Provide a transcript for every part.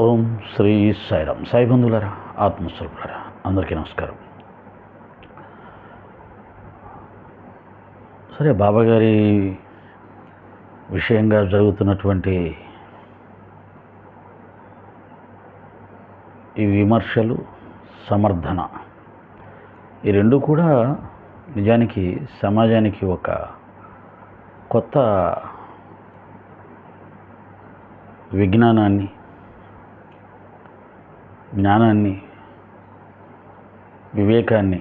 ఓం శ్రీ సాయిరామ్. సాయి బంధువులారా, ఆత్మస్వరూపులారా, అందరికీ నమస్కారం. సరే, బాబాగారి విషయంగా జరుగుతున్నటువంటి ఈ విమర్శలు, సమర్థన, ఈ రెండు కూడా నిజానికి సమాజానికి ఒక కొత్త విజ్ఞానాన్ని, జ్ఞానాన్ని, వివేకాన్ని,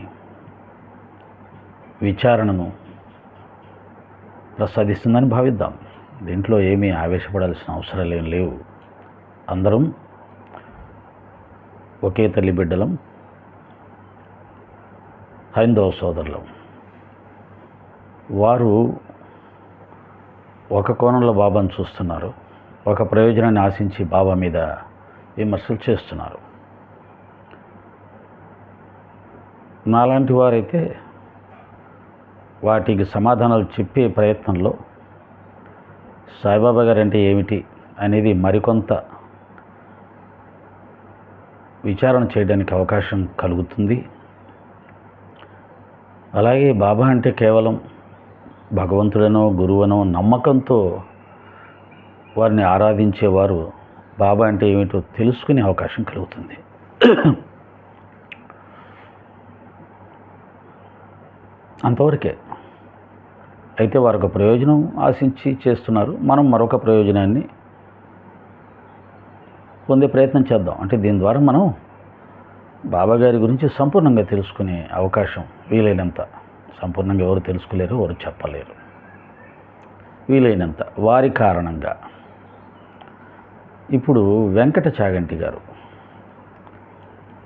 విచారణను ప్రసాదిస్తుందని భావిద్దాం. దీంట్లో ఏమీ ఆవేశపడాల్సిన అవసరాలు ఏం లేవు. అందరం ఒకే తల్లి బిడ్డలం, హైందవ సోదరులం. వారు ఒక కోణంలో బాబాను చూస్తున్నారు, ఒక ప్రయోజనాన్ని ఆశించి బాబా మీద విమర్శలు చేస్తున్నారు. నాలాంటి వారైతే వాటికి సమాధానాలు చెప్పే ప్రయత్నంలో సాయిబాబా గారు అంటే ఏమిటి అనేది మరికొంత విచారణ చేయడానికి అవకాశం కలుగుతుంది. అలాగే బాబా అంటే కేవలం భగవంతుడనో గురువనో నమ్మకంతో వారిని ఆరాధించేవారు బాబా అంటే ఏమిటో తెలుసుకునే అవకాశం కలుగుతుంది. అంతవరకే. అయితే వారు ఒక ప్రయోజనం ఆశించి చేస్తున్నారు, మనం మరొక ప్రయోజనాన్ని పొందే ప్రయత్నం చేద్దాం. అంటే దీని ద్వారా మనం బాబా గారి గురించి సంపూర్ణంగా తెలుసుకునే అవకాశం వీలైనంత. సంపూర్ణంగా ఎవరు తెలుసుకోలేరు, ఎవరు చెప్పలేరు. వీలైనంత వారి కారణంగా. ఇప్పుడు వెంకట చాగంటి గారు,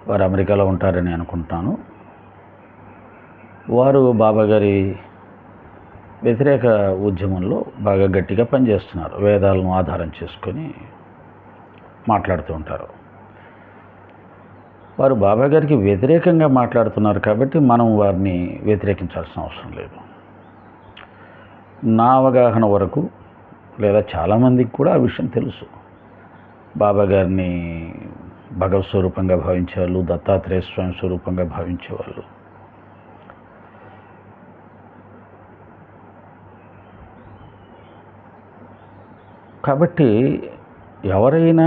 వారు అమెరికాలో ఉంటారని అనుకుంటున్నాను. వారు బాబాగారి వ్యతిరేక ఉద్యమంలో బాగా గట్టిగా పనిచేస్తున్నారు. వేదాలను ఆధారం చేసుకొని మాట్లాడుతూ ఉంటారు. వారు బాబాగారికి వ్యతిరేకంగా మాట్లాడుతున్నారు కాబట్టి మనం వారిని వ్యతిరేకించాల్సిన అవసరం లేదు. నా అవగాహన వరకు, లేదా చాలామందికి కూడా ఆ విషయం తెలుసు. బాబాగారిని భగవత్ స్వరూపంగా భావించేవాళ్ళు, దత్తాత్రేయ స్వామి స్వరూపంగా భావించేవాళ్ళు. కాబట్టి ఎవరైనా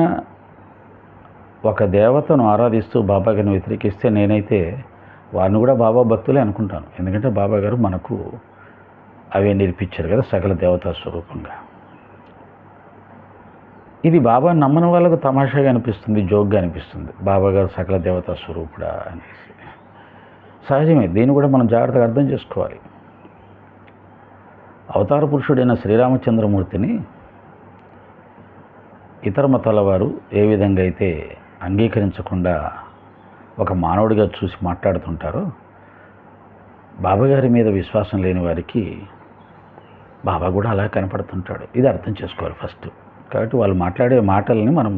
ఒక దేవతను ఆరాధిస్తూ బాబాగారిని వ్యతిరేకిస్తే నేనైతే వారిని కూడా బాబా భక్తులే అనుకుంటాను. ఎందుకంటే బాబాగారు మనకు అవే నేర్పించారు కదా, సకల దేవతా స్వరూపంగా. ఇది బాబా నమ్మని వాళ్ళకు తమాషాగా అనిపిస్తుంది, జోక్గా అనిపిస్తుంది, బాబాగారు సకల దేవతా స్వరూపుడా అనేసి. సహజమే, దీన్ని కూడా మనం జాగ్రత్తగా అర్థం చేసుకోవాలి. అవతార పురుషుడైన శ్రీరామచంద్రమూర్తిని ఇతర మతాల వారు ఏ విధంగా అయితే అంగీకరించకుండా ఒక మానవుడిగా చూసి మాట్లాడుతుంటారో, బాబాగారి మీద విశ్వాసం లేని వారికి బాబా కూడా అలా కనపడుతుంటాడు. ఇది అర్థం చేసుకోవాలి ఫస్ట్. కాబట్టి వాళ్ళు మాట్లాడే మాటలని మనం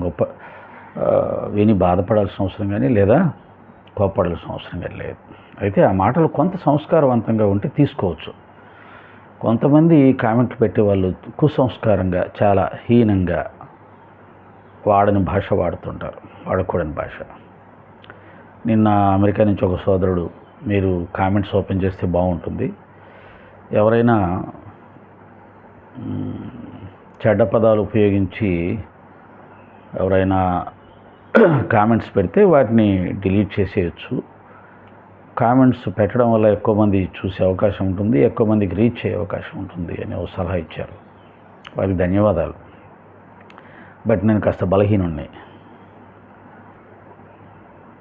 విని బాధపడాల్సిన అవసరం కానీ, లేదా కోప్పడాల్సిన అవసరం కానీ లేదు. అయితే ఆ మాటలు కొంత సంస్కారవంతంగా ఉంటే తీసుకోవచ్చు. కొంతమంది కామెంట్లు పెట్టే వాళ్ళు కుసంస్కారంగా, చాలా హీనంగా వాడని భాష వాడుతుంటారు, వాడకూడని భాష. నిన్న అమెరికా నుంచి ఒక సోదరుడు, మీరు కామెంట్స్ ఓపెన్ చేస్తే బాగుంటుంది, ఎవరైనా చెడ్డ పదాలు ఉపయోగించి ఎవరైనా కామెంట్స్ పెడితే వాటిని డిలీట్ చేసేయచ్చు. కామెంట్స్ పెట్టడం వల్ల ఎక్కువ మంది చూసే అవకాశం ఉంటుంది, ఎక్కువ మందికి రీచ్ అయ్యే అవకాశం ఉంటుంది అని ఒక సలహా ఇచ్చారు. వారికి ధన్యవాదాలు. బట్ నేను కాస్త బలహీనుణ్ణి.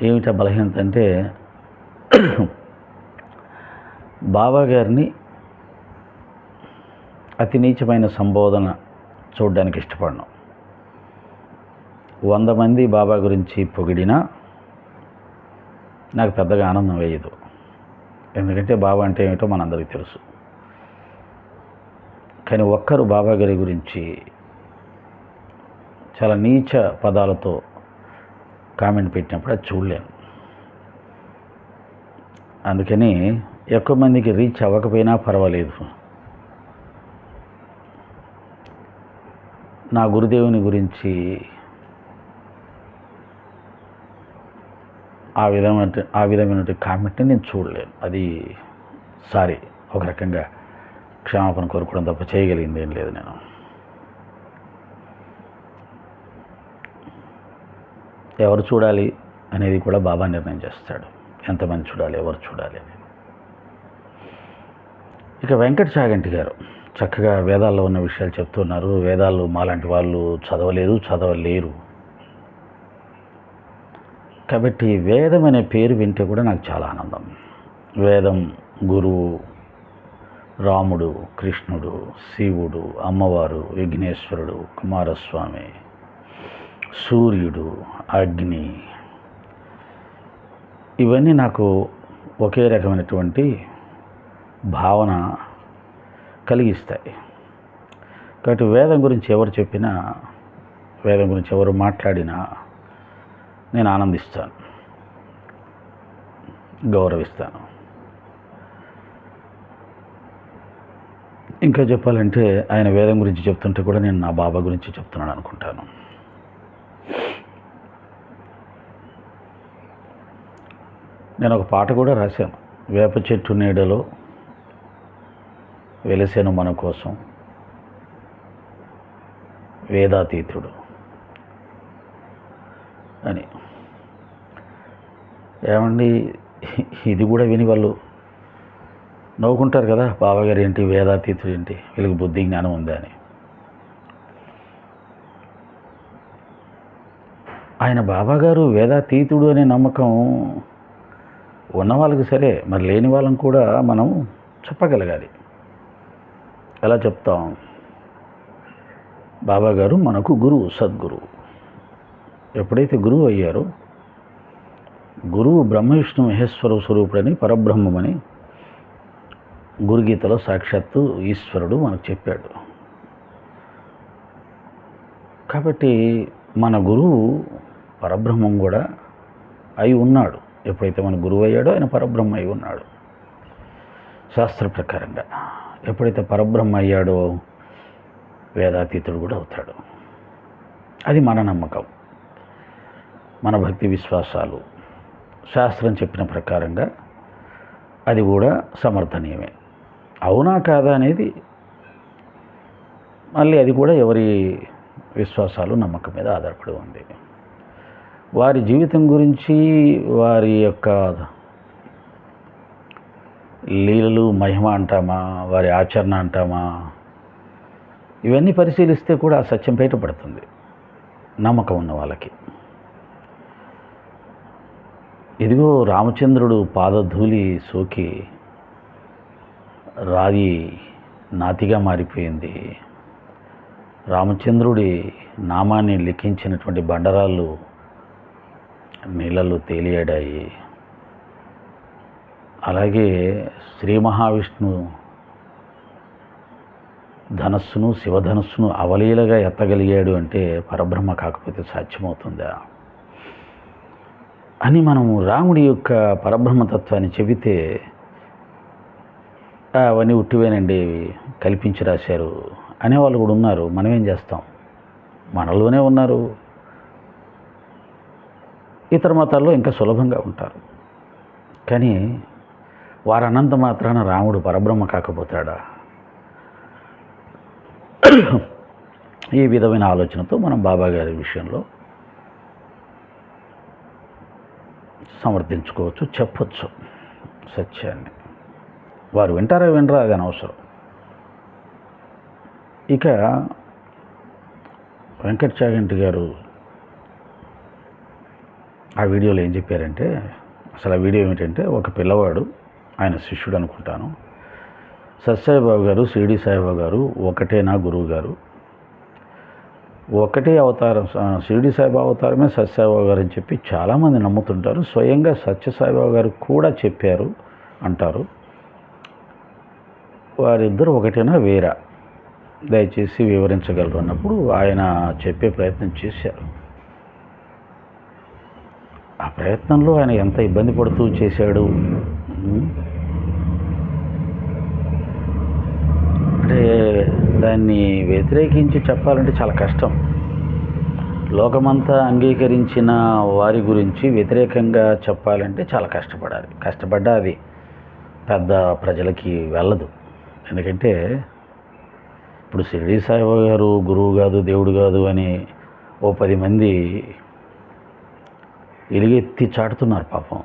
ఏమిటా బలహీనత అంటే, బాబా గారిని అతి నీచమైన సంబోధన చూడడానికి ఇష్టపడను. 100 మంది బాబా గురించి పొగిడినా నాకు పెద్దగా ఆనందం వేయదు. ఎందుకంటే బాబా అంటే ఏమిటో మనందరికీ తెలుసు. కానీ ఒక్కరు బాబా గారి గురించి చాలా నీచ పదాలతో కామెంట్ పెట్టినప్పుడు అది చూడలేను. అందుకని ఎక్కువ మందికి రీచ్ అవ్వకపోయినా పర్వాలేదు, నా గురుదేవుని గురించి ఆ విధమైన కామెంట్ని నేను చూడలేను. అది సారీ, ఒక రకంగా క్షమాపణ కోరుకోవడం తప్ప చేయగలిగింది ఏం లేదు. నేను ఎవరు చూడాలి అనేది కూడా బాబా నిర్ణయం చేస్తాడు, ఎంతమంది చూడాలి, ఎవరు చూడాలి అని. ఇక వెంకట చాగంటి గారు చక్కగా వేదాల్లో ఉన్న విషయాలు చెప్తున్నారు. వేదాలు మాలాంటి వాళ్ళు చదవలేరు. కాబట్టి వేదం అనే పేరు వింటే కూడా నాకు చాలా ఆనందం. వేదం, గురువు, రాముడు, కృష్ణుడు, శివుడు, అమ్మవారు, విఘ్నేశ్వరుడు, కుమారస్వామి, సూర్యుడు, అగ్ని, ఇవన్నీ నాకు ఒకే రకమైనటువంటి భావన కలిగిస్తాయి. కాబట్టి వేదం గురించి ఎవరు చెప్పినా, వేదం గురించి ఎవరు మాట్లాడినా నేను ఆనందిస్తాను, గౌరవిస్తాను. ఇంకా చెప్పాలంటే ఆయన వేదం గురించి చెప్తుంటే కూడా నేను నా బాబా గురించి చెప్తున్నాను అనుకుంటాను. నేను ఒక పాట కూడా రాశాను. వేప చెట్టు నీడలో వెలిసెను మన కోసం వేదాతీతుడు అని. ఏమండి, ఇది కూడా విని వాళ్ళు నవ్వుకుంటారు కదా, బాబాగారు ఏంటి, వేదాతీతుడు ఏంటి, వీళ్ళకి బుద్ధి జ్ఞానం ఉందా అని. ఆయన బాబాగారు వేదాతీతుడు అనే నమ్మకం ఉన్న వాళ్ళకి సరే, మరి లేని వాళ్ళని కూడా మనం చెప్పగలగాలి. ఎలా చెప్తాం? బాబాగారు మనకు గురువు, సద్గురువు. ఎప్పుడైతే గురువు అయ్యారో, గురువు బ్రహ్మ విష్ణు మహేశ్వర స్వరూపుడని, పరబ్రహ్మమని గురుగీతలో సాక్షాత్తు ఈశ్వరుడు మనకు చెప్పాడు. కాబట్టి మన గురువు పరబ్రహ్మం కూడా అయి ఉన్నాడు. ఎప్పుడైతే మన గురువు అయ్యాడో ఆయన పరబ్రహ్మ అయి ఉన్నాడు. శాస్త్ర ప్రకారంగా ఎప్పుడైతే పరబ్రహ్మ అయ్యాడో వేదాతీతుడు కూడా అవుతాడు. అది మన నమ్మకం, మన భక్తి విశ్వాసాలు. శాస్త్రం చెప్పిన ప్రకారంగా అది కూడా సమర్థనీయమే. అవునా కాదా అనేది మళ్ళీ అది కూడా ఎవరి విశ్వాసాలు, నమ్మకం మీద ఆధారపడి ఉంది. వారి జీవితం గురించి, వారి యొక్క లీలలు, మహిమ అంటామా, వారి ఆచరణ అంటామా, ఇవన్నీ పరిశీలిస్తే కూడా ఆ సత్యం బయటపడుతుంది నమ్మకం ఉన్న వాళ్ళకి. ఇదిగో రామచంద్రుడు పాదధూళి సోకి రాగి నాతిగా మారిపోయింది. రామచంద్రుడి నామాన్ని లిఖించినటువంటి బండరాళ్ళు నీళ్ళల్లో తేలియాడాయి. అలాగే శ్రీ మహావిష్ణు ధనస్సును, శివధనస్సును అవలీలగా ఎత్తగలిగాడు అంటే పరబ్రహ్మ కాకపోతే సాధ్యమవుతుందా అని మనము రాముడి యొక్క పరబ్రహ్మతత్వాన్ని చెబితే అవన్నీ ఉట్టివేనండి, కల్పించి రాశారు అనేవాళ్ళు కూడా ఉన్నారు. మనం ఏం చేస్తాం? మనలోనే ఉన్నారు. ఇతర మతాల్లో ఇంకా సులభంగా ఉంటారు. కానీ వారు అనంత మాత్రాన రాముడు పరబ్రహ్మ కాకపోతాడా? ఈ విధమైన ఆలోచనతో మనం బాబాగారి విషయంలో సమర్థించుకోవచ్చు, చెప్పచ్చు సత్యాన్ని. వారు వింటారా వినరా అది అనవసరం. ఇక వెంకట చాగంటి గారు ఆ వీడియోలో ఏం చెప్పారంటే, అసలు ఆ వీడియో ఏమిటంటే, ఒక పిల్లవాడు, ఆయన శిష్యుడు అనుకుంటాను, సత్యసాయిబాబు గారు, షిరిడి సాయిబాబా గారు ఒకటేనా గురువు గారు, ఒకటే అవతారం, షిరిడి సాయిబాబా అవతారమే సత్యసాయిబాబా గారు అని చెప్పి చాలామంది నమ్ముతుంటారు. స్వయంగా సత్యసాయిబాబా గారు కూడా చెప్పారు అంటారు. వారిద్దరు ఒకటేనా వేరా, దయచేసి వివరించగలరు అన్నప్పుడు ఆయన చెప్పే ప్రయత్నం చేశారు. ఆ ప్రయత్నంలో ఆయన ఎంత ఇబ్బంది పడుతూ చేశాడు అంటే దాన్ని వ్యతిరేకించి చెప్పాలంటే చాలా కష్టం. లోకమంతా అంగీకరించిన వారి గురించి వ్యతిరేకంగా చెప్పాలంటే చాలా కష్టపడాలి. కష్టపడ్డా అది పెద్ద ప్రజలకి వెళ్ళదు. ఎందుకంటే ఇప్పుడు షిరిడి సాయిబాబా గారు గురువు కాదు, దేవుడు కాదు అని ఓ 10 మంది ఎలుగెత్తి చాటుతున్నారు పాపం.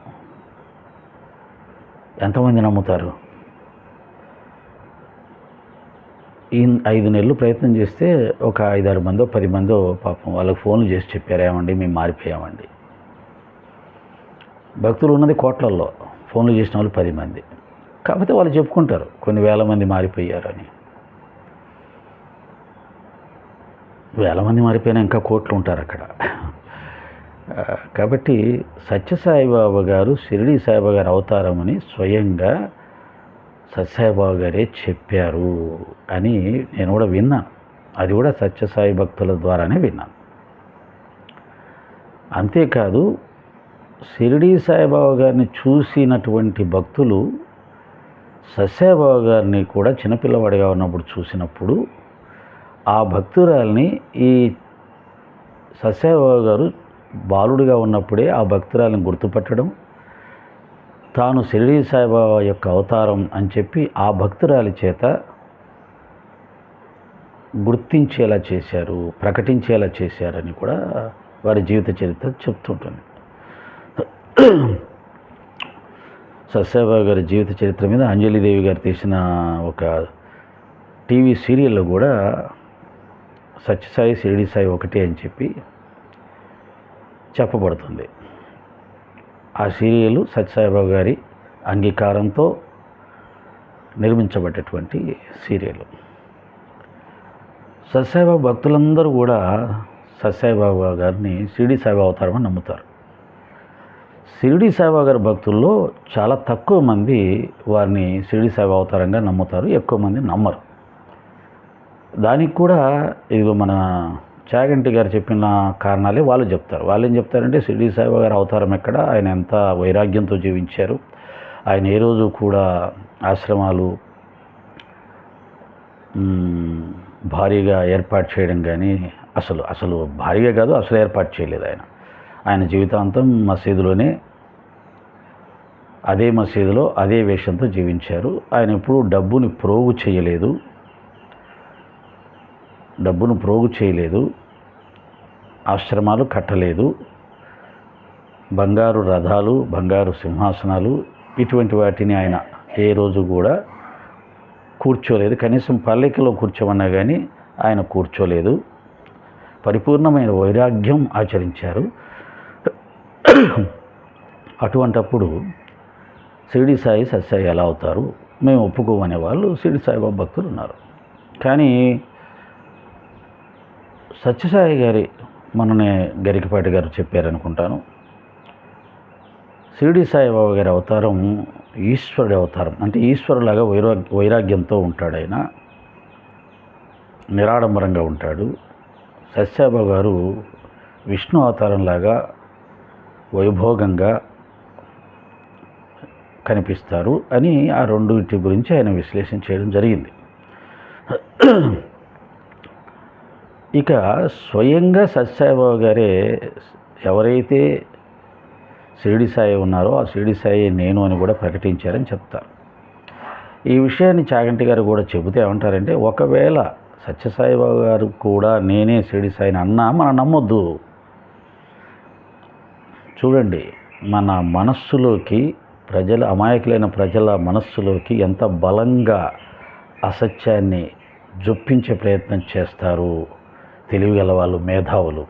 ఎంతమంది నమ్ముతారు? ఈ 5 నెలలు ప్రయత్నం చేస్తే ఒక 5-6 మందో 10 మందో పాపం వాళ్ళకి ఫోన్లు చేసి చెప్పారు, ఏమండి మేము మారిపోయామండి. భక్తులు ఉన్నది కోట్లల్లో, ఫోన్లు చేసిన వాళ్ళు 10 మంది. కాకపోతే వాళ్ళు చెప్పుకుంటారు కొన్ని వేల మంది మారిపోయారని. వేల మంది మారిపోయినా ఇంకా కోట్లు ఉంటారు అక్కడ. కాబట్టి సత్యసాయిబాబా గారు షిరిడి సాయిబాబా గారు అవతారమని స్వయంగా సత్యసాయిబాబా గారే చెప్పారు అని నేను కూడా విన్నాను. అది కూడా సత్యసాయి భక్తుల ద్వారానే విన్నాను. అంతేకాదు షిరిడి సాయిబాబా గారిని చూసినటువంటి భక్తులు సత్యసాయిబాబా గారిని కూడా చిన్నపిల్లవాడిగా ఉన్నప్పుడు చూసినప్పుడు ఆ భక్తురాల్ని ఈ సత్యసాయిబాబా గారు బాలుడిగా ఉన్నప్పుడే ఆ భక్తురాల్ని గుర్తుపట్టడం, తాను షిరిడి సాయిబాబా యొక్క అవతారం అని చెప్పి ఆ భక్తురాలి చేత గుర్తించేలా చేశారు, ప్రకటించేలా చేశారని కూడా వారి జీవిత చరిత్ర చెప్తుంటుంది. సత్యసాయిబాబా గారి జీవిత చరిత్ర మీద అంజలిదేవి గారు తీసిన ఒక టీవీ సీరియల్లో కూడా సత్యసాయి షిరిడి సాయి ఒకటే అని చెప్పి చెప్పబడుతుంది. ఆ సీరియల్ సత్యసాయిబాబా గారి అంగీకారంతో నిర్మించబడ్డటువంటి సీరియల్. సత్యసాయిబాబా భక్తులందరూ కూడా సత్యసాయిబాబా గారిని షిరిడి సాయిబాబా అవతారం అని నమ్ముతారు. షిరిడి సాయిబాబా గారి భక్తుల్లో చాలా తక్కువ మంది వారిని షిరిడి సాయిబాబా అవతారంగా నమ్ముతారు, ఎక్కువ మంది నమ్మరు. దానికి కూడా ఇదిగో మన చాగంటి గారు చెప్పిన కారణాలే వాళ్ళు చెప్తారు. వాళ్ళు ఏం చెప్తారంటే షిరిడి సాయిబాబా గారి అవతారం ఎక్కడ, ఆయన ఎంత వైరాగ్యంతో జీవించారు, ఆయన ఏ రోజు కూడా ఆశ్రమాలు భారీగా ఏర్పాటు చేయడం కానీ అసలు భారీగా కాదు, అసలు ఏర్పాటు చేయలేదు. ఆయన జీవితాంతం మసీదులోనే, అదే మసీదులో అదే వేషంతో జీవించారు. ఆయన ఎప్పుడూ డబ్బును ప్రోగు చేయలేదు, ఆశ్రమాలు కట్టలేదు, బంగారు రథాలు, బంగారు సింహాసనాలు ఇటువంటి వాటిని ఆయన ఏ రోజు కూడా కూర్చోలేదు. కనీసం పల్లకిలో కూర్చోమన్నా కానీ ఆయన కూర్చోలేదు. పరిపూర్ణమైన వైరాగ్యం ఆచరించారు. అటువంటప్పుడు షిరిడి సాయి సత్యసాయి ఎలా అవుతారు, మేము ఒప్పుకోమనే వాళ్ళు షిరిడి సాయిబాబా భక్తులు ఉన్నారు. కానీ సత్యసాయి గారి మొన్ననే గరికపాటి గారు చెప్పారనుకుంటాను, షిరిడి సాయిబాబా గారి అవతారం ఈశ్వరుడి అవతారం. అంటే ఈశ్వరులాగా వైరాగ్యంతో ఉంటాడు, ఆయన నిరాడంబరంగా ఉంటాడు. సత్యసాయిబాబా గారు విష్ణు అవతారంలాగా వైభోగంగా కనిపిస్తారు అని ఆ రెండింటి గురించి ఆయన విశ్లేషణ చేయడం జరిగింది. ఇక స్వయంగా సత్యసాయిబాబా గారే ఎవరైతే షిరిడి సాయి ఉన్నారో ఆ షిరిడి సాయి నేను అని కూడా ప్రకటించారని చెప్తారు. ఈ విషయాన్ని చాగంటి గారు కూడా చెబితే ఏమంటారంటే, ఒకవేళ సత్యసాయిబాబా గారు కూడా నేనే షిరిడి సాయిని అన్నా మనం నమ్మొద్దు. చూడండి, మన మనస్సులోకి అమాయకులైన ప్రజల మనస్సులోకి ఎంత బలంగా అసత్యాన్ని జొప్పించే ప్రయత్నం చేస్తారు తెలివిగల వాళ్ళు, మేధావులు.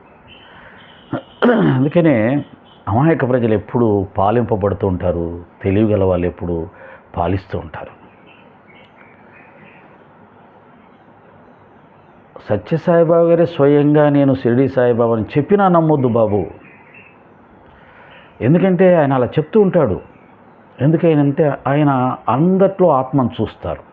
అందుకనే అమాయక ప్రజలు ఎప్పుడు పాలింపబడుతూ ఉంటారు, తెలివిగల వాళ్ళు ఎప్పుడు పాలిస్తూ ఉంటారు. సత్యసాయిబాబా గారే స్వయంగా నేను షిరిడి సాయిబాబాని చెప్పినా నమ్మొద్దు బాబు. ఎందుకంటే ఆయన అలా చెప్తూ ఉంటాడు. ఎందుకైనంటే ఆయన అందట్లో ఆత్మను చూస్తారు.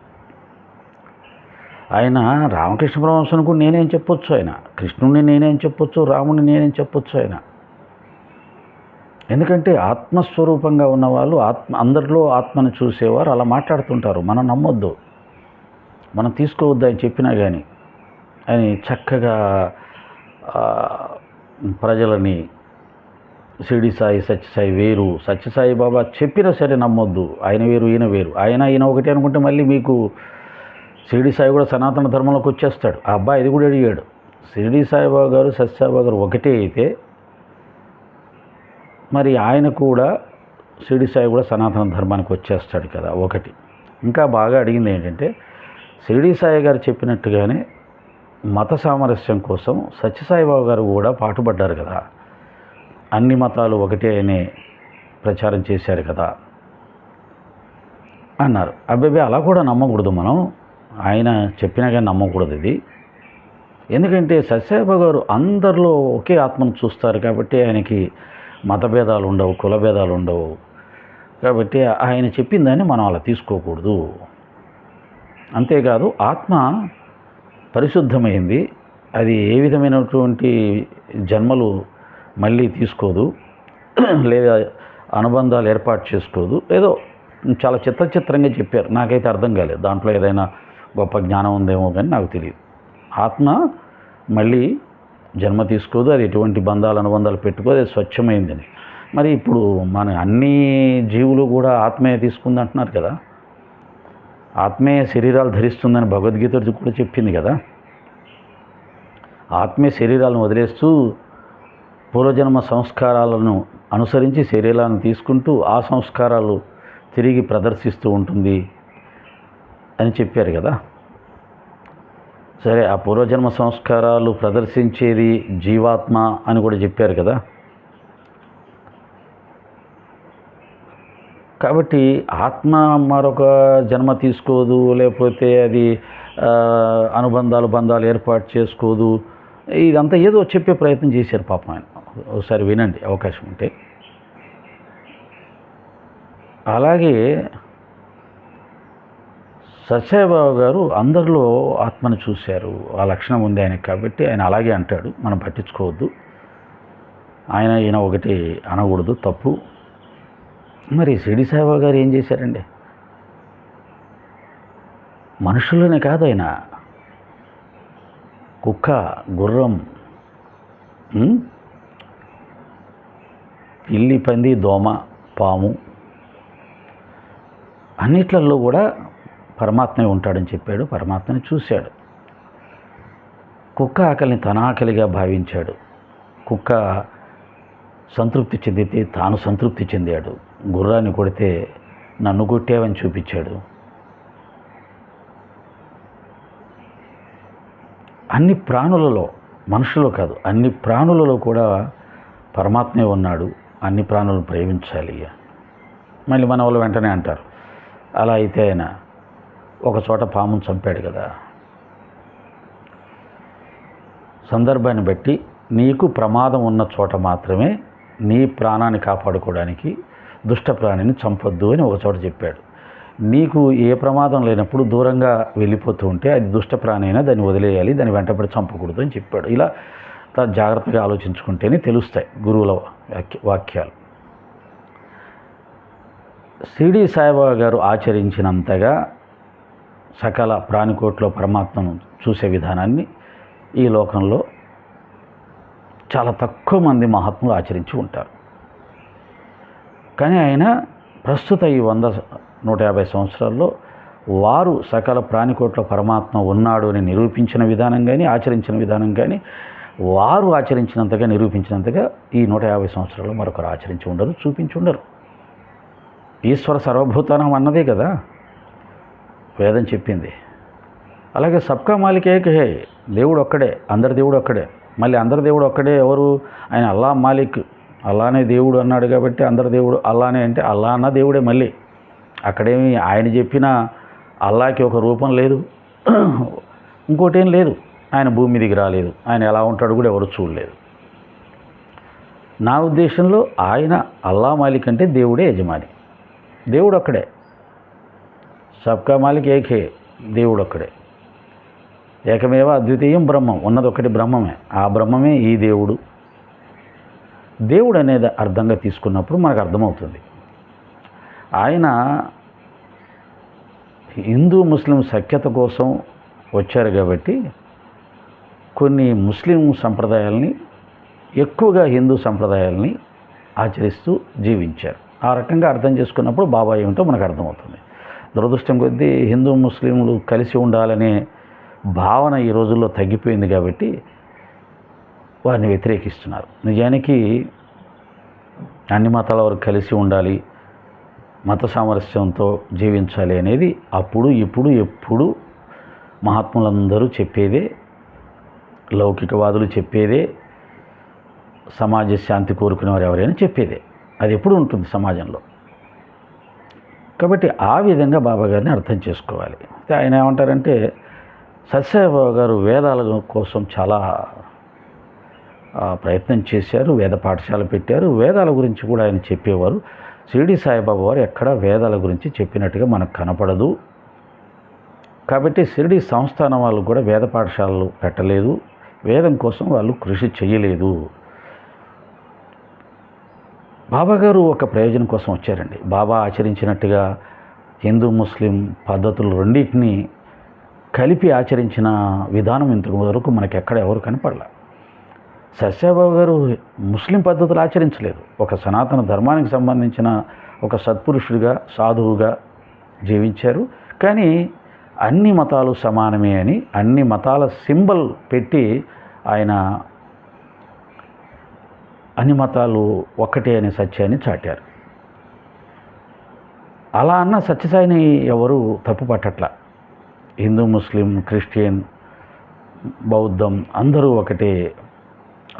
ఆయన రామకృష్ణ పరమహంసను కూడా నేనేం చెప్పొచ్చు, ఆయన కృష్ణుడిని నేనేం చెప్పొచ్చు, రాముడిని నేనేం చెప్పొచ్చు. ఆయన ఎందుకంటే ఆత్మస్వరూపంగా ఉన్నవాళ్ళు, అందరిలో ఆత్మను చూసేవారు అలా మాట్లాడుతుంటారు. మనం నమ్మొద్దు, మనం తీసుకోవద్దు అని చెప్పినా కానీ అని చక్కగా ప్రజలని షిరిడి సాయి సత్యసాయి వేరు, సత్యసాయి బాబా చెప్పినా సరే నమ్మొద్దు, ఆయన వేరు ఈయన వేరు, ఈయన ఒకటి అనుకుంటే మళ్ళీ మీకు షిరిడి సాయి కూడా సనాతన ధర్మంలోకి వచ్చేస్తాడు. ఆ అబ్బాయి ఇది కూడా అడిగాడు, షిరిడి సాయిబాబా గారు సత్యసాయిబాబా గారు ఒకటే అయితే మరి ఆయన కూడా షిరిడి సాయి కూడా సనాతన ధర్మానికి వచ్చేస్తాడు కదా ఒకటి. ఇంకా బాగా అడిగింది ఏంటంటే, షిరిడి సాయి గారు చెప్పినట్టుగానే మత సామరస్యం కోసం సత్యసాయిబాబా గారు కూడా పాటుపడ్డారు కదా, అన్ని మతాలు ఒకటే అనే ప్రచారం చేశారు కదా అన్నారు. అబ్బాయి అలా కూడా నమ్మకూడదు, మనం ఆయన చెప్పినా కానీ నమ్మకూడదు ఇది. ఎందుకంటే సత్యసాయిబాబా గారు అందరిలో ఒకే ఆత్మను చూస్తారు కాబట్టి ఆయనకి మతభేదాలు ఉండవు, కులభేదాలు ఉండవు. కాబట్టి ఆయన చెప్పిందని మనం అలా తీసుకోకూడదు. అంతేకాదు ఆత్మ పరిశుద్ధమైంది, అది ఏ విధమైనటువంటి జన్మలు మళ్ళీ తీసుకోదు, లేదా అనుబంధాలు ఏర్పాటు చేసుకోదు. ఏదో చాలా చిత్రంగా చెప్పారు, నాకైతే అర్థం కాలేదు. దాంట్లో ఏదైనా గొప్ప జ్ఞానం ఉందేమో కానీ నాకు తెలియదు. ఆత్మ మళ్ళీ జన్మ తీసుకోదు, అది ఎటువంటి అనుబంధాలు పెట్టుకోదు, అది స్వచ్ఛమైందని. మరి ఇప్పుడు మన అన్ని జీవులు కూడా ఆత్మీయ తీసుకుంది అంటున్నారు కదా, ఆత్మీయ శరీరాలు ధరిస్తుందని భగవద్గీత కూడా చెప్పింది కదా. ఆత్మీయ శరీరాలను వదిలేస్తూ పూర్వజన్మ సంస్కారాలను అనుసరించి శరీరాలను తీసుకుంటూ ఆ సంస్కారాలు తిరిగి ప్రదర్శిస్తూ ఉంటుంది అని చెప్పారు కదా. సరే, ఆ పూర్వజన్మ సంస్కారాలు ప్రదర్శించేది జీవాత్మ అని కూడా చెప్పారు కదా. కాబట్టి ఆత్మ మరొక జన్మ తీసుకోదు, లేకపోతే అది బంధాలు ఏర్పాటు చేసుకోదు, ఇదంతా ఏదో చెప్పే ప్రయత్నం చేశారు పాపం ఆయన. ఒకసారి వినండి అవకాశం ఉంటే. అలాగే సత్యసాయిబాబా గారు అందరిలో ఆత్మను చూశారు, ఆ లక్షణం ఉంది ఆయనకి, కాబట్టి ఆయన అలాగే అంటాడు, మనం పట్టించుకోవద్దు. ఈయన ఒకటి అనకూడదు, తప్పు. మరి షిరిడి సాయిబాబా గారు ఏం చేశారండి? మనుషులనే కాదు, ఆయన కుక్క, గుర్రం, పిల్లి, పంది, దోమ, పాము అన్నిట్లలో కూడా పరమాత్మే ఉంటాడని చెప్పాడు. పరమాత్మని చూశాడు. కుక్క ఆకలిని తన ఆకలిగా భావించాడు. కుక్క సంతృప్తి చెందితే తాను సంతృప్తి చెందాడు. గుర్రాన్ని కొడితే నన్ను కొట్టావని చూపించాడు. అన్ని ప్రాణులలో, మనుషులు కాదు, అన్ని ప్రాణులలో కూడా పరమాత్మే ఉన్నాడు, అన్ని ప్రాణులను ప్రేమించాలి. మళ్ళీ మన వాళ్ళు వెంటనే అంటారు, అలా అయితే ఆయన ఒక చోట పామును చంపాడు కదా. సందర్భాన్ని బట్టి నీకు ప్రమాదం ఉన్న చోట మాత్రమే నీ ప్రాణాన్ని కాపాడుకోవడానికి దుష్ట ప్రాణిని చంపొద్దు అని ఒక చోట చెప్పాడు. నీకు ఏ ప్రమాదం లేనప్పుడు దూరంగా వెళ్ళిపోతూ ఉంటే అది దుష్ట ప్రాణి అయినా దాన్ని వదిలేయాలి, దాన్ని వెంటబడి చంపకూడదు అని చెప్పాడు. ఇలా జాగ్రత్తగా ఆలోచించుకుంటేనే తెలుస్తాయి గురువుల వాక్యాలు. షిరిడి సాయిబాబా గారు ఆచరించినంతగా సకల ప్రాణికోట్లో పరమాత్మను చూసే విధానాన్ని ఈ లోకంలో చాలా తక్కువ మంది మహాత్ములు ఆచరించి ఉంటారు. కానీ ఆయన ప్రస్తుత ఈ 100-150 సంవత్సరాల్లో వారు సకల ప్రాణికోట్ల పరమాత్మ ఉన్నాడు అని నిరూపించిన విధానం కానీ, ఆచరించిన విధానం కానీ, వారు ఆచరించినంతగా, నిరూపించినంతగా ఈ 150 సంవత్సరాల్లో మరొకరు ఆచరించి ఉండరు, చూపించి ఉండరు. ఈశ్వర సర్వభూతానం అన్నదే కదా వేదం చెప్పింది. అలాగే సబ్కా మాలిక్ ఏక్ హే, దేవుడు ఒక్కడే, అందరి దేవుడు ఒక్కడే. మళ్ళీ అందరి దేవుడు ఒక్కడే ఎవరు? ఆయన అల్లా మాలిక్, అల్లానే దేవుడు అన్నాడు కాబట్టి అందరి దేవుడు అల్లానే, అంటే అల్లా అన్న దేవుడే. మళ్ళీ అక్కడేమి ఆయన చెప్పిన అల్లాకి ఒక రూపం లేదు, ఇంకోటేం లేదు. ఆయన భూమి మీదికి రాలేదు, ఆయన ఎలా ఉంటాడు కూడా ఎవరు చూడలేదు. నా ఉద్దేశంలో ఆయన అల్లా మాలిక్ అంటే దేవుడే యజమాని, దేవుడు ఒక్కడే. సబ్కా మాలిక్ ఏకే, దేవుడు ఒక్కడే. ఏకమేవ అద్వితీయం బ్రహ్మం, ఉన్నది ఒకటి బ్రహ్మమే, ఆ బ్రహ్మమే ఈ దేవుడు. దేవుడు అనేది అర్థంగా తీసుకున్నప్పుడు మనకు అర్థమవుతుంది. ఆయన హిందూ ముస్లిం సఖ్యత కోసం వచ్చారు కాబట్టి కొన్ని ముస్లిం సంప్రదాయాల్ని ఎక్కువగా హిందూ సంప్రదాయాల్ని ఆచరిస్తూ జీవించారు. ఆ రకంగా అర్థం చేసుకున్నప్పుడు బాబా ఏమిటో మనకు అర్థమవుతుంది. దురదృష్టం కొద్దీ హిందూ ముస్లింలు కలిసి ఉండాలనే భావన ఈ రోజుల్లో తగ్గిపోయింది కాబట్టి వారిని వ్యతిరేకిస్తున్నారు. నిజానికి అన్ని మతాల వారు కలిసి ఉండాలి, మత సామరస్యంతో జీవించాలి అనేది అప్పుడు ఇప్పుడు ఎప్పుడు మహాత్ములందరూ చెప్పేదే, లౌకికవాదులు చెప్పేదే, సమాజ శాంతి కోరుకునేవారు ఎవరైనా చెప్పేదే. అది ఎప్పుడు ఉంటుంది సమాజంలో. కాబట్టి ఆ విధంగా బాబా గారిని అర్థం చేసుకోవాలి. ఆయన ఏమంటారంటే, సత్యసాయిబాబా గారు వేదాల కోసం చాలా ప్రయత్నం చేశారు, వేద పాఠశాల పెట్టారు, వేదాల గురించి కూడా ఆయన చెప్పేవారు. షిరిడి సాయిబాబా వారు ఎక్కడ వేదాల గురించి చెప్పినట్టుగా మనకు కనపడదు. కాబట్టి షిరిడి సంస్థానం వాళ్ళు కూడా వేద పాఠశాలలు పెట్టలేదు, వేదం కోసం వాళ్ళు కృషి చేయలేదు. బాబా గారు ఒక ప్రయోజనం కోసం వచ్చారండి. బాబా ఆచరించినట్టుగా హిందూ ముస్లిం పద్ధతులు రెండింటినీ కలిపి ఆచరించిన విధానం ఇంతవరకు మనకి ఎక్కడ ఎవరు కనపడలే. సత్యసాయిబాబా గారు ముస్లిం పద్ధతులు ఆచరించలేదు. ఒక సనాతన ధర్మానికి సంబంధించిన ఒక సత్పురుషుడిగా, సాధువుగా జీవించారు. కానీ అన్ని మతాలు సమానమే అని అన్ని మతాల సింబల్ పెట్టి ఆయన అన్ని మతాలు ఒక్కటే అనే సత్యాన్ని చాటారు. అలా అన్న సత్యసాయిని ఎవరు తప్పు పట్టట్ల. హిందూ, ముస్లిం, క్రిస్టియన్, బౌద్ధం అందరూ ఒకటే,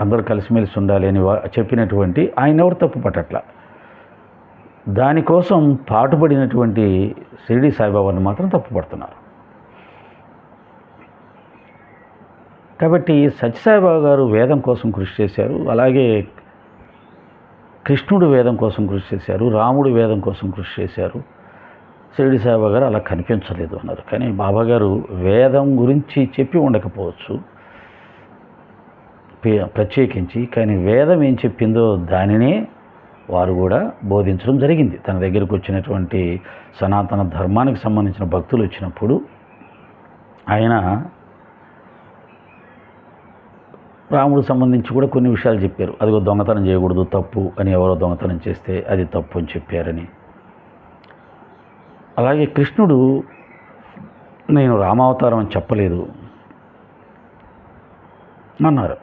అందరూ కలిసిమెలిసి ఉండాలి అని చెప్పినటువంటి ఆయన ఎవరు తప్పు పట్టట్ల. దానికోసం పాటుపడినటువంటి షిరిడి సాయిబాబాని మాత్రం తప్పు పడుతున్నారు. కాబట్టి సత్యసాయిబాబా గారు వేదం కోసం కృషి చేశారు. అలాగే కృష్ణుడు వేదం కోసం కృషి చేశారు, రాముడు వేదం కోసం కృషి చేశారు. షిరిడి సాయిబాబా గారు అలా కనిపించలేదు అన్నారు. కానీ బాబా గారు వేదం గురించి చెప్పి ఉండకపోవచ్చు ప్రత్యేకించి, కానీ వేదం ఏం చెప్పిందో దానినే వారు కూడా బోధించడం జరిగింది. తన దగ్గరకు వచ్చినటువంటి సనాతన ధర్మానికి సంబంధించిన భక్తులు వచ్చినప్పుడు ఆయన రాముడికి సంబంధించి కూడా కొన్ని విషయాలు చెప్పారు. అదిగో దొంగతనం చేయకూడదు, తప్పు అని, ఎవరో దొంగతనం చేస్తే అది తప్పు అని చెప్పారని. అలాగే కృష్ణుడు నేను రామావతారం అని చెప్పలేదు అన్నారు.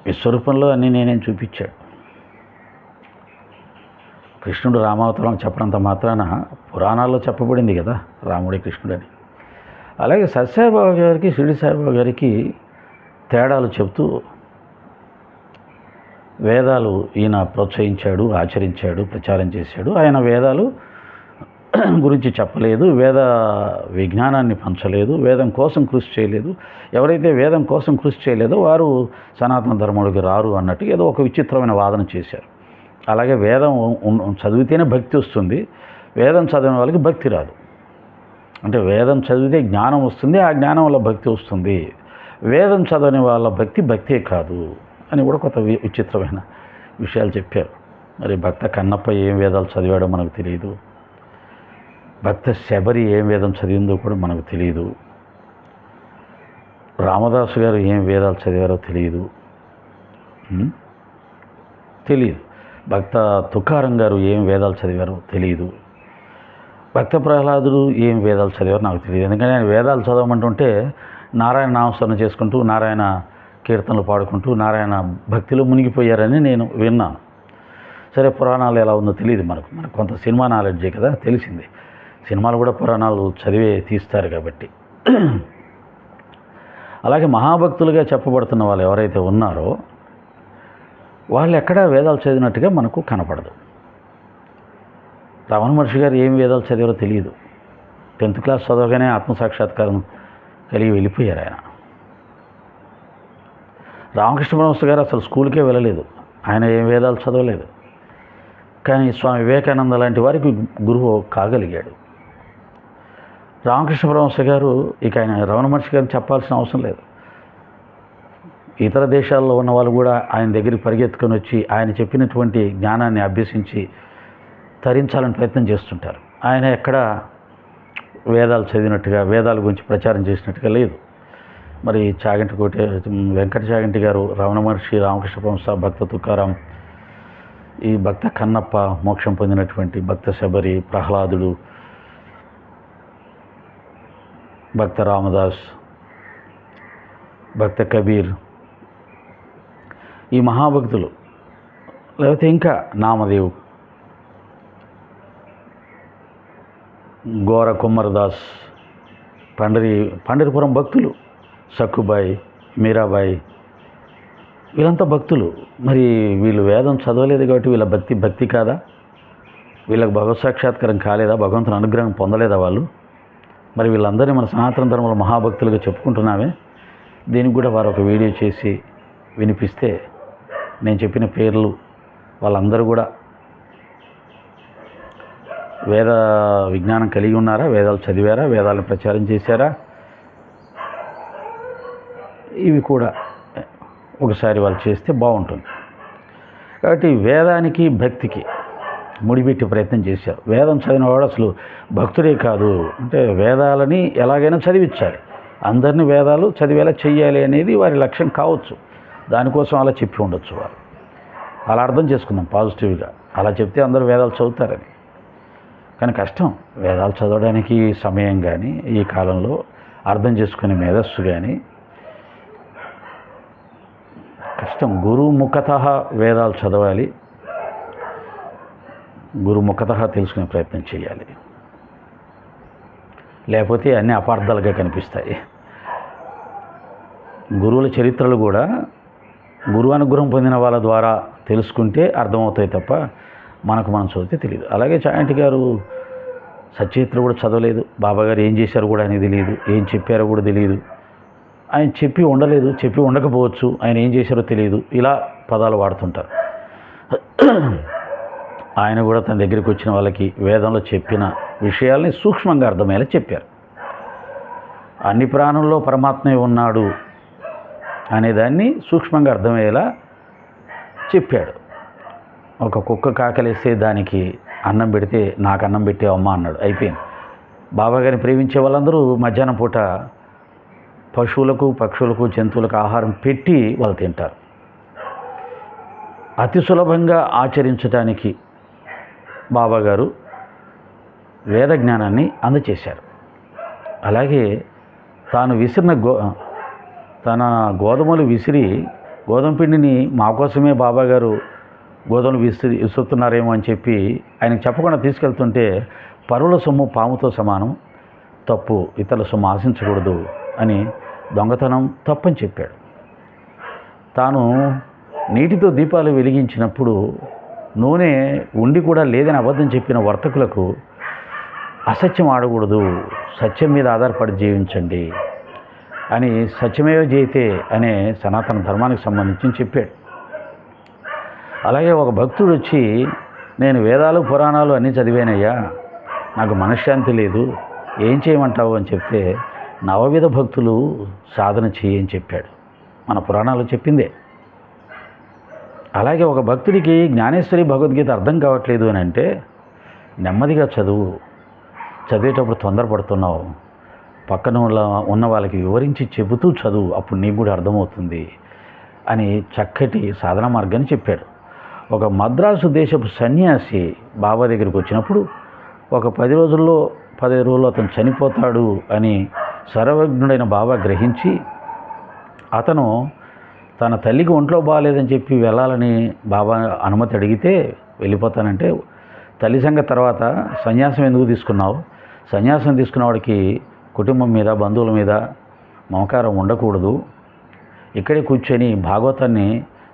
విశ్వరూపంలో అన్నీ నేనేం చూపించాడు. కృష్ణుడు రామావతారం చెప్పడంత మాత్రాన పురాణాల్లో చెప్పబడింది కదా రాముడే కృష్ణుడని. అలాగే సత్యసాయిబాబా గారికి, షిరిడి సాయిబాబా గారికి తేడాలు చెబుతూ వేదాలు ఈయన ప్రోత్సహించాడు, ఆచరించాడు, ప్రచారం చేశాడు. ఆయన వేదాలు గురించి చెప్పలేదు, వేద విజ్ఞానాన్ని పంచలేదు, వేదం కోసం కృషి చేయలేదు. ఎవరైతే వేదం కోసం కృషి చేయలేదో వారు సనాతన ధర్మంలోకి రారు అన్నట్టు ఏదో ఒక విచిత్రమైన వాదన చేశారు. అలాగే వేదం చదివితేనే భక్తి వస్తుంది, వేదం చదివిన వాళ్ళకి భక్తి రాదు. అంటే వేదం చదివితే జ్ఞానం వస్తుంది, ఆ జ్ఞానం వల్ల భక్తి వస్తుంది. వేదం చదవని వాళ్ళ భక్తే కాదు అని కూడా కొత్త విచిత్రమైన విషయాలు చెప్పారు. మరి భక్త కన్నప్ప ఏం వేదాలు చదివాడో మనకు తెలియదు, భక్త శబరి ఏం వేదం చదివిందో కూడా మనకు తెలియదు, రామదాసు గారు ఏం వేదాలు చదివారో తెలియదు. భక్త తుకారం గారు ఏం వేదాలు చదివారో తెలియదు, భక్త ప్రహ్లాదుడు ఏం వేదాలు చదివారో నాకు తెలియదు. ఎందుకంటే ఆయన వేదాలు చదవమంటుంటే నారాయణ నామస్మరణ చేసుకుంటూ, నారాయణ కీర్తనలు పాడుకుంటూ, నారాయణ భక్తిలో మునిగిపోయారని నేను విన్నాను. సరే, పురాణాలు ఎలా ఉందో తెలియదు మనకు కొంత సినిమా నాలెడ్జే కదా తెలిసింది. సినిమాలు కూడా పురాణాలు చదివే తీస్తారు కాబట్టి. అలాగే మహాభక్తులుగా చెప్పబడుతున్న వాళ్ళు ఎవరైతే ఉన్నారో వాళ్ళు ఎక్కడా వేదాలు చదివినట్టుగా మనకు కనపడదు. రమణ మహర్షి గారు ఏం వేదాలు చదివారో తెలియదు. 10th క్లాస్ చదవగానే ఆత్మసాక్షాత్కారం కలిగి వెళ్ళిపోయారు ఆయన. రామకృష్ణ పరమహంస గారు అసలు స్కూల్కే వెళ్ళలేదు, ఆయన ఏం వేదాలు చదవలేదు. కానీ స్వామి వివేకానంద లాంటి వారికి గురువు కాగలిగాడు. రామకృష్ణ పరమహంస గారు ఇక ఆయన రమణ మహర్షి గారిని చెప్పాల్సిన అవసరం లేదు. ఇతర దేశాల్లో ఉన్న వాళ్ళు కూడా ఆయన దగ్గరికి పరిగెత్తుకొని వచ్చి ఆయన చెప్పినటువంటి జ్ఞానాన్ని అభ్యసించి తరించాలని ప్రయత్నం చేస్తుంటారు. ఆయన ఎక్కడ వేదాలు చదివినట్టుగా, వేదాల గురించి ప్రచారం చేసినట్టుగా లేదు. మరి చాగంటి కోటే వెంకట చాగంటి గారు, రమణ మహర్షి, రామకృష్ణ పరమహంస, భక్త తుకారాం, ఈ భక్త కన్నప్ప, మోక్షం పొందినటువంటి భక్త శబరి, ప్రహ్లాదుడు, భక్త రామదాస్, భక్త కబీర్, ఈ మహాభక్తులు, లేకపోతే ఇంకా నామదేవ్, గోర కుమ్మరదాస్, పండరిపురం భక్తులు, సక్కుబాయి, మీరాబాయి, వీళ్ళంతా భక్తులు. మరి వీళ్ళు వేదం చదవలేదు కాబట్టి వీళ్ళ భక్తి కాదా? వీళ్ళకి భగవత్ సాక్షాత్కారం కాలేదా? భగవంతుని అనుగ్రహం పొందలేదా వాళ్ళు? మరి వీళ్ళందరినీ మన సనాతన ధర్మంలో మహాభక్తులుగా చెప్పుకుంటున్నామే. దీనికి కూడా వారు ఒక వీడియో చేసి వినిపిస్తే, నేను చెప్పిన పేర్లు వాళ్ళందరూ కూడా వేద విజ్ఞానం కలిగి ఉన్నారా? వేదాలు చదివారా? వేదాలను ప్రచారం చేశారా? ఇవి కూడా ఒకసారి వాళ్ళు చేస్తే బాగుంటుంది. కాబట్టి వేదానికి భక్తికి ముడిపెట్టి ప్రయత్నం చేశారు. వేదం చదివినవాడు అసలు భక్తుడే కాదు. అంటే వేదాలని ఎలాగైనా చదివించాలి, అందరినీ వేదాలు చదివేలా చెయ్యాలి అనేది వారి లక్ష్యం కావచ్చు. దానికోసం అలా చెప్పి ఉండొచ్చు. వారు అలా అర్థం చేసుకుందాం పాజిటివ్గా. అలా చెప్తే అందరూ వేదాలు చదువుతారని. కానీ కష్టం వేదాలు చదవడానికి సమయం కానీ, ఈ కాలంలో అర్థం చేసుకునే మేధస్సు కానీ కష్టం. గురుముఖత వేదాలు చదవాలి, గురుముఖత తెలుసుకునే ప్రయత్నం చేయాలి. లేకపోతే అన్నీ అపార్థాలుగా కనిపిస్తాయి. గురువుల చరిత్రలు కూడా గురువు అనుగ్రహం పొందిన వాళ్ళ ద్వారా తెలుసుకుంటే అర్థమవుతాయి తప్ప మనకు మనం చదివితే తెలియదు. అలాగే చాగంటి గారు సచరిత్ర కూడా చదవలేదు. బాబాగారు ఏం చేశారు కూడా అనేది తెలియదు, ఏం చెప్పారో కూడా తెలియదు. ఆయన చెప్పి ఉండలేదు, చెప్పి ఉండకపోవచ్చు, ఆయన ఏం చేశారో తెలియదు. ఇలా పదాలు వాడుతుంటారు. ఆయన కూడా తన దగ్గరికి వచ్చిన వాళ్ళకి వేదంలో చెప్పిన విషయాల్ని సూక్ష్మంగా అర్థమయ్యేలా చెప్పారు. అన్ని ప్రాణుల్లో పరమాత్మే ఉన్నాడు అనేదాన్ని సూక్ష్మంగా అర్థమయ్యేలా చెప్పాడు. ఒక కుక్క కాకలేస్తే దానికి అన్నం పెడితే నాకు అన్నం పెట్టేవమ్మా అన్నాడు, అయిపోయింది. బాబాగారిని ప్రేమించే వాళ్ళందరూ మధ్యాహ్నం పూట పశువులకు, పక్షులకు, జంతువులకు ఆహారం పెట్టి వాళ్ళు తింటారు. అతి సులభంగా ఆచరించడానికి బాబాగారు వేద జ్ఞానాన్ని అందచేశారు. అలాగే తాను విసిరిన తన గోధుమలు విసిరి, గోధుమ పిండిని మా కోసమే బాబాగారు గోధుమలు విసురుతున్నారేమో అని చెప్పి ఆయనకు చెప్పకుండా తీసుకెళ్తుంటే, పరుల సొమ్ము పాముతో సమానం, తప్పు, ఇతరుల సొమ్ము ఆశించకూడదు అని దొంగతనం తప్పని చెప్పాడు. తాను నీటితో దీపాలు వెలిగించినప్పుడు నూనె ఉండి కూడా లేదని అబద్ధం చెప్పిన వర్తకులకు అసత్యం ఆడకూడదు, సత్యం మీద ఆధారపడి జీవించండి అని సత్యమేవ జయతే అనే సనాతన ధర్మానికి సంబంధించి చెప్పాడు. అలాగే ఒక భక్తుడు వచ్చి, నేను వేదాలు పురాణాలు అన్నీ చదివానయ్యా, నాకు మనశ్శాంతి లేదు, ఏం చేయమంటావు అని చెప్తే, నవవిధ భక్తులు సాధన చేయని చెప్పాడు. మన పురాణాలు చెప్పిందే. అలాగే ఒక భక్తుడికి జ్ఞానేశ్వరి భగవద్గీత అర్థం కావట్లేదు అని అంటే, నెమ్మదిగా చదువు, చదివేటప్పుడు తొందరపడుతున్నావు, పక్కన ఉన్న వాళ్ళకి వివరించి చెబుతూ చదువు, అప్పుడు నీకు కూడా అర్థమవుతుంది అని చక్కటి సాధన మార్గాన్ని చెప్పాడు. ఒక మద్రాసు దేశపు సన్యాసి బాబా దగ్గరికి వచ్చినప్పుడు, ఒక 15 రోజుల్లో అతను చనిపోతాడు అని సర్వజ్ఞుడైన బాబా గ్రహించి, అతను తన తల్లికి ఒంట్లో బాగాలేదని చెప్పి వెళ్ళాలని బాబా అనుమతి అడిగితే, వెళ్ళిపోతానంటే, తల్లి సంగతి తర్వాత సన్యాసం ఎందుకు తీసుకున్నావు? సన్యాసం తీసుకున్న వాడికి కుటుంబం మీద, బంధువుల మీద మమకారం ఉండకూడదు, ఇక్కడే కూర్చొని భాగవతాన్ని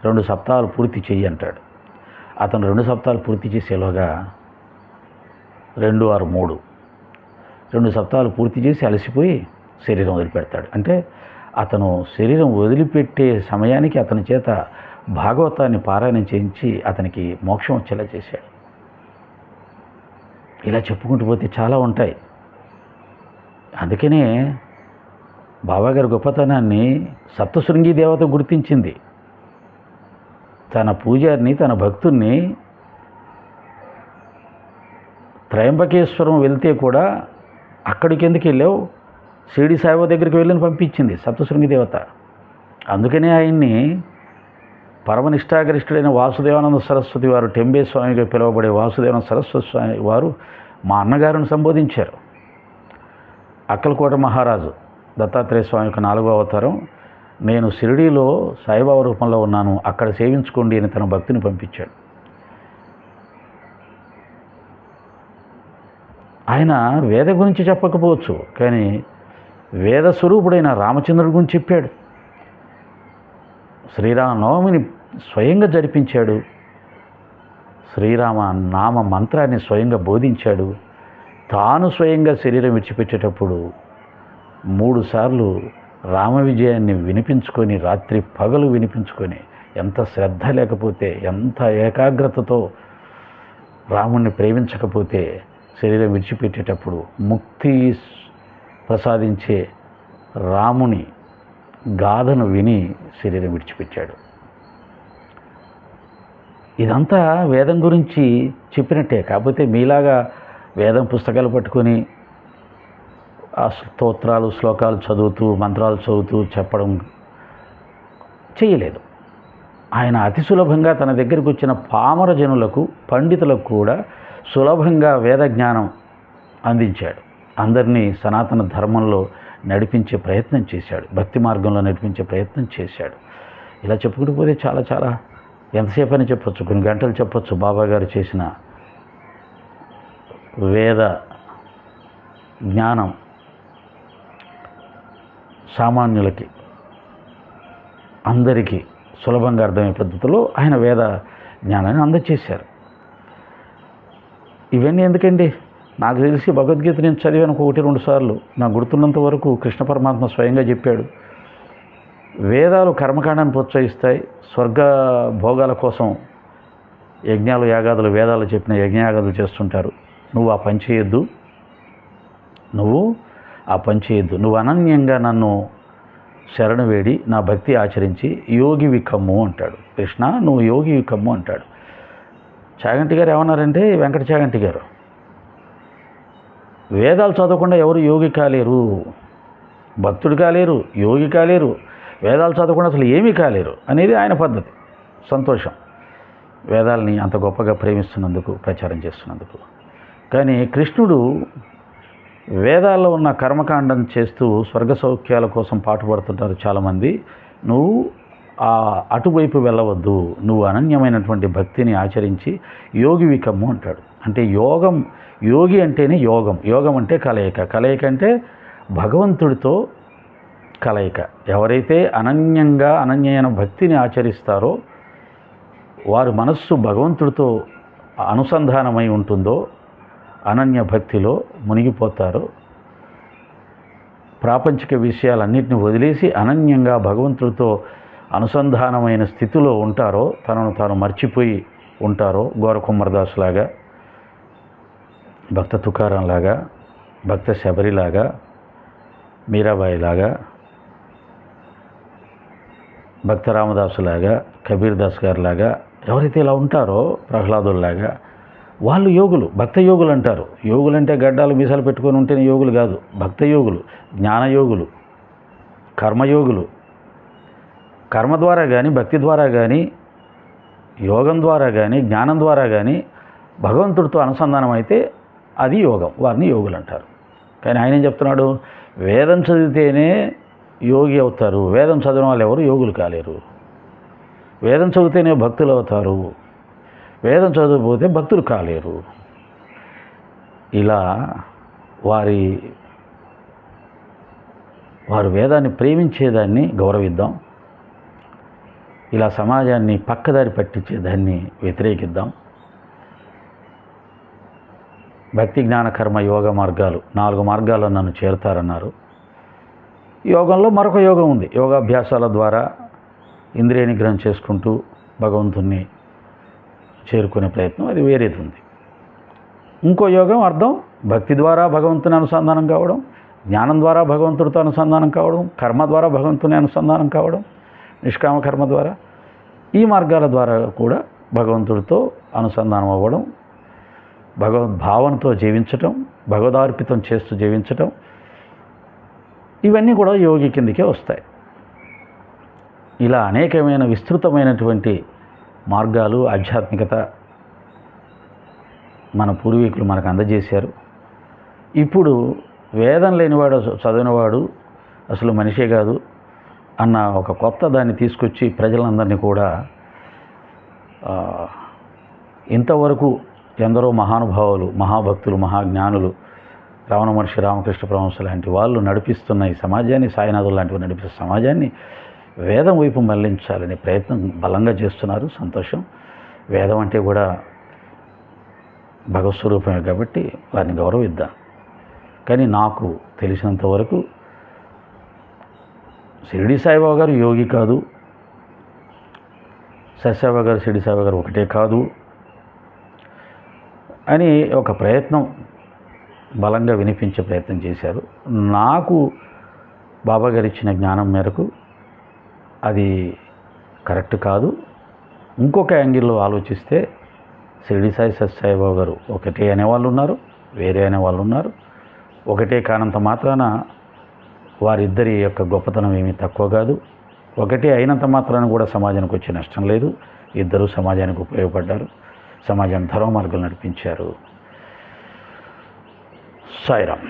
2 సప్తాహాలు పూర్తి చెయ్యి అంటాడు. అతను 2 సప్తాహాలు పూర్తి చేసేలోగా 2, 6, 3 2 సప్తాహాలు పూర్తి చేసి అలసిపోయి శరీరం వదిలిపెడతాడు. అంటే అతను శరీరం వదిలిపెట్టే సమయానికి అతని చేత భాగవతాన్ని పారాయణం చేయించి అతనికి మోక్షం వచ్చేలా చేశాడు. ఇలా చెప్పుకుంటూ పోతే చాలా ఉంటాయి. అందుకనే బాబాగారి గొప్పతనాన్ని సప్తశృంగి దేవత గుర్తించింది. తన పూజారిని, తన భక్తుల్ని త్రయంబకేశ్వరం వెళ్తే కూడా, అక్కడికి ఎందుకు వెళ్ళావు, షిరిడి సాయిబాబా దగ్గరికి వెళ్ళని పంపించింది సప్తశృంగి దేవత. అందుకనే ఆయన్ని పరమనిష్టాగరిష్ఠుడైన వాసుదేవానంద సరస్వతి వారు, టెంబే స్వామిగా పిలువబడే వాసుదేవానంద సరస్వతి స్వామి వారు మా అన్నగారిని సంబోధించారు. అక్కలకోట మహారాజు దత్తాత్రేయ స్వామి యొక్క 4వ అవతారం, నేను షిరిడీలో సాయిబాబా రూపంలో ఉన్నాను, అక్కడ సేవించుకోండి అని తన భక్తిని పంపించాడు. ఆయన వేద గురించి చెప్పకపోవచ్చు, కానీ వేద స్వరూపుడైన రామచంద్రుడి గురించి చెప్పాడు. శ్రీరామనవమిని స్వయంగా జరిపించాడు. శ్రీరామ నామ మంత్రాన్ని స్వయంగా బోధించాడు. తాను స్వయంగా శరీరం విడిచిపెట్టేటప్పుడు 3 సార్లు రామ విజయాన్ని వినిపించుకొని, రాత్రి పగలు వినిపించుకొని, ఎంత శ్రద్ధ లేకపోతే, ఎంత ఏకాగ్రతతో రాముణ్ణి ప్రేమించకపోతే శరీరం విడిచిపెట్టేటప్పుడు ముక్తి ప్రసాదించే రాముని గాథను విని శరీరం విడిచిపెట్టాడు. ఇదంతా వేదం గురించి చెప్పినట్టే. కాకపోతే మీలాగా వేదం పుస్తకాలు పట్టుకొని ఆ స్తోత్రాలు శ్లోకాలు చదువుతూ మంత్రాలు చదువుతూ చెప్పడం చేయలేదు. ఆయన అతి సులభంగా తన దగ్గరికి వచ్చిన పామర జనులకు, పండితులకు కూడా సులభంగా వేద జ్ఞానం అందించాడు. అందరినీ సనాతన ధర్మంలో నడిపించే ప్రయత్నం చేశాడు, భక్తి మార్గంలో నడిపించే ప్రయత్నం చేశాడు. ఇలా చెప్పుకుంటూ పోతే చాలా చాలా ఎంతసేపు అని చెప్పొచ్చు, కొన్ని గంటలు చెప్పొచ్చు. బాబాగారు చేసిన వేద జ్ఞానం సామాన్యులకి, అందరికీ సులభంగా అర్థమయ్యే పద్ధతిలో ఆయన వేద జ్ఞానాన్ని అందజేశారు. ఇవన్నీ ఎందుకండి, నాకు తెలిసి భగవద్గీత నేను చదివాను 1-2 సార్లు. నాకు గుర్తున్నంత వరకు కృష్ణ పరమాత్మ స్వయంగా చెప్పాడు, వేదాలు కర్మకాండాన్ని ప్రోత్సహిస్తాయి, స్వర్గ భోగాల కోసం యజ్ఞాలు యాగాదులు, వేదాలు చెప్పిన యజ్ఞయాగాదులు చేస్తుంటారు. నువ్వు ఆ పని చేయొద్దు, నువ్వు అనన్యంగా నన్ను శరణు వేడి నా భక్తి ఆచరించి యోగివి కమ్ము అంటాడు. కృష్ణ నువ్వు యోగివి కమ్ము అంటాడు. చాగంటి గారు ఏమన్నారంటే, వెంకట చాగంటి గారు, వేదాలు చదవకుండా ఎవరు యోగి కాలేరు, భక్తుడు కాలేరు, యోగి కాలేరు, వేదాలు చదవకుండా అసలు ఏమీ కాలేరు అనేది ఆయన పద్ధతి. సంతోషం, వేదాలని అంత గొప్పగా ప్రేమిస్తున్నందుకు, ప్రచారం చేస్తున్నందుకు. కానీ కృష్ణుడు వేదాల్లో ఉన్న కర్మకాండం చేస్తూ స్వర్గ సౌఖ్యాల కోసం పాటుపడుతుంటారు చాలామంది. నువ్వు అటువైపు వెళ్ళవద్దు, నువ్వు అనన్యమైనటువంటి భక్తిని ఆచరించి యోగివి కమ్ము అంటాడు. అంటే యోగి అంటేనే యోగం అంటే కలయిక అంటే భగవంతుడితో కలయిక. ఎవరైతే అనన్యమైన భక్తిని ఆచరిస్తారో, వారి మనస్సు భగవంతుడితో అనుసంధానమై ఉంటుందో, అనన్య భక్తిలో మునిగిపోతారో, ప్రాపంచిక విషయాలన్నింటినీ వదిలేసి అనన్యంగా భగవంతుడితో అనుసంధానమైన స్థితిలో ఉంటారో, తనను తాను మర్చిపోయి ఉంటారో, గోరకుమ్మరదాసు లాగా, భక్త తుకారాం లాగా, భక్త శబరిలాగా, మీరాబాయి లాగా, భక్త రామదాసులాగా, కబీర్ దాస్ గారు లాగా ఎవరైతే ఇలా ఉంటారో, ప్రహ్లాదుల్లాగా, వాళ్ళు యోగులు, భక్త యోగులు అంటారు. యోగులంటే గడ్డాలు మీసాలు పెట్టుకొని ఉంటేనే యోగులు కాదు. భక్త యోగులు, జ్ఞానయోగులు, కర్మయోగులు. కర్మ ద్వారా కానీ, భక్తి ద్వారా కానీ, యోగం ద్వారా కానీ, జ్ఞానం ద్వారా కానీ భగవంతుడితో అనుసంధానం అయితే అది యోగం, వారిని యోగులు అంటారు. కానీ ఆయన ఏం చెప్తున్నాడు, వేదం చదివితేనే యోగి అవుతారు, వేదం చదివిన వాళ్ళు ఎవరు యోగులు కాలేరు. వేదం చదివితేనే భక్తులు అవుతారు, వేదం చదవకపోతే భక్తులు కాలేరు. ఇలా వారు వేదాన్ని ప్రేమించేదాన్ని గౌరవిద్దాం, ఇలా సమాజాన్ని పక్కదారి పట్టించేదాన్ని వ్యతిరేకిద్దాం. భక్తి జ్ఞాన కర్మ యోగ మార్గాలు 4 మార్గాల్లో నన్ను చేరుతారన్నారు. యోగంలో మరొక యోగం ఉంది. యోగాభ్యాసాల ద్వారా ఇంద్రియ నిగ్రహం చేసుకుంటూ భగవంతుణ్ణి చేరుకునే ప్రయత్నం, అది వేరేది ఉంది. ఇంకో యోగం అర్థం భక్తి ద్వారా భగవంతుని అనుసంధానం కావడం, జ్ఞానం ద్వారా భగవంతుడితో అనుసంధానం కావడం, కర్మ ద్వారా భగవంతుని అనుసంధానం కావడం, నిష్కామ కర్మ ద్వారా. ఈ మార్గాల ద్వారా కూడా భగవంతుడితో అనుసంధానం అవ్వడం, భగవద్భావనతో జీవించటం, భగవదార్పితం చేస్తూ జీవించటం, ఇవన్నీ కూడా యోగి కిందకే వస్తాయి. ఇలా అనేకమైన విస్తృతమైనటువంటి మార్గాలు ఆధ్యాత్మికత మన పూర్వీకులు మనకు అందజేశారు. ఇప్పుడు వేదం లేనివాడు చదివినవాడు అసలు మనిషే కాదు అన్న ఒక కొత్త దాన్ని తీసుకొచ్చి ప్రజలందరినీ కూడా ఇంతవరకు ఎందరో మహానుభావులు, మహాభక్తులు, మహాజ్ఞానులు, రమణ మహర్షి, రామకృష్ణ పరమహంస లాంటి వాళ్ళు నడిపిస్తున్న ఈ సమాజాన్ని, సాయినాథులు లాంటివి నడిపిస్తున్న సమాజాన్ని వేదం వైపు మళ్లించాలనే ప్రయత్నం బలంగా చేస్తున్నారు. సంతోషం. వేదం అంటే కూడా భగవత్ స్వరూపమే కాబట్టి వారిని గౌరవిద్దాం. కానీ నాకు తెలిసినంత వరకు షిరిడి సాయిబాబా గారు యోగి కాదు, సత్యసాయిబాబా గారు, షిరిడి సాయిబాబా గారు ఒకటే కాదు అని ఒక ప్రయత్నం బలంగా వినిపించే ప్రయత్నం చేశారు. నాకు బాబా గారు ఇచ్చిన జ్ఞానం మేరకు అది కరెక్ట్ కాదు. ఇంకొక యాంగిల్లో ఆలోచిస్తే షిరిడి సాయి, సత్యసాయిబాబా గారు ఒకటే అనేవాళ్ళు ఉన్నారు, వేరే అనేవాళ్ళు ఉన్నారు. ఒకటే కానంత మాత్రాన వారిద్దరి యొక్క గొప్పతనం ఏమీ తక్కువ కాదు. ఒకటే అయినంత మాత్రాన కూడా సమాజానికి వచ్చే నష్టం లేదు. ఇద్దరు సమాజానికి ఉపయోగపడ్డారు, సమాజాన్ని ధర్మ మార్గంలో నడిపించారు. సాయిరామ్.